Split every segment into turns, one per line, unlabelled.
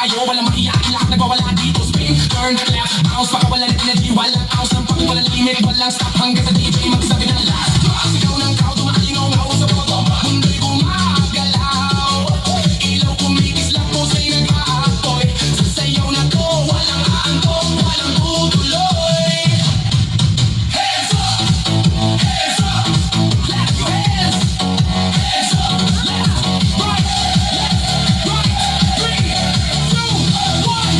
tayo, walang maiyakin, lahat nagwawala dito. Spin, turn, left, bounce, baka walang energy, walang ounce ng pang, walang limit, walang stop hanggang sa DJ magsabi ng last. Sigaw ng crowd, tumalingaw sa boto, mundo'y gumagalaw. Ilaw kumikislap, pusa'y nag-aapoy. Sa sayaw na to, walang aantong, walang tutuloy. Hands up, hands up, clap your hands. Hands up, left, right, left, right, 3, 2, 1,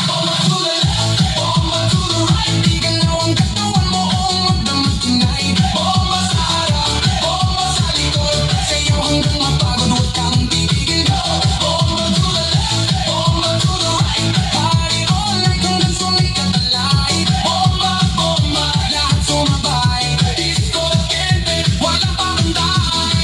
bomba to the left, bomba to the right. Di galaw ang katawan mo, magdamag tonight. Bomba sa harap, bomba sa likod, sayaw hanggang mapagod, huwag kang titigil, go. Bomba to the left, bomba to the right, party all night hanggang sumikat ang light. Bomba, bomba, lahat sumabay, disco kente, walang pakantay.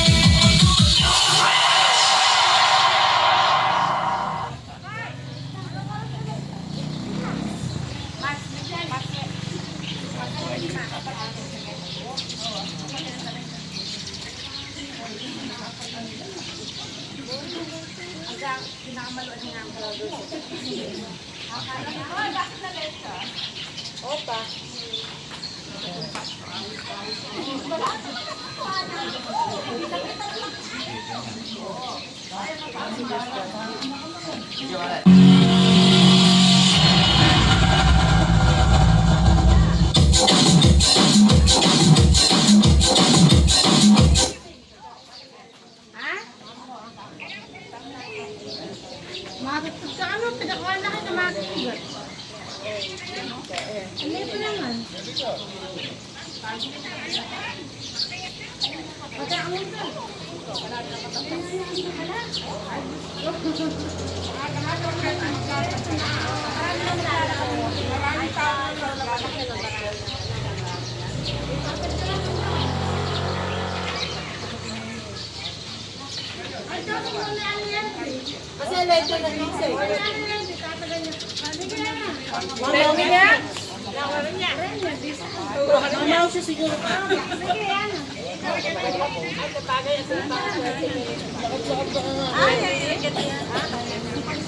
Matutog ka ano, pinakuha na kita matutog. Ano ito naman? Pagka ang ito.
Kasi leto na nisa eh.
Mami niya?
Mamaw siya siguro pa.
Ay,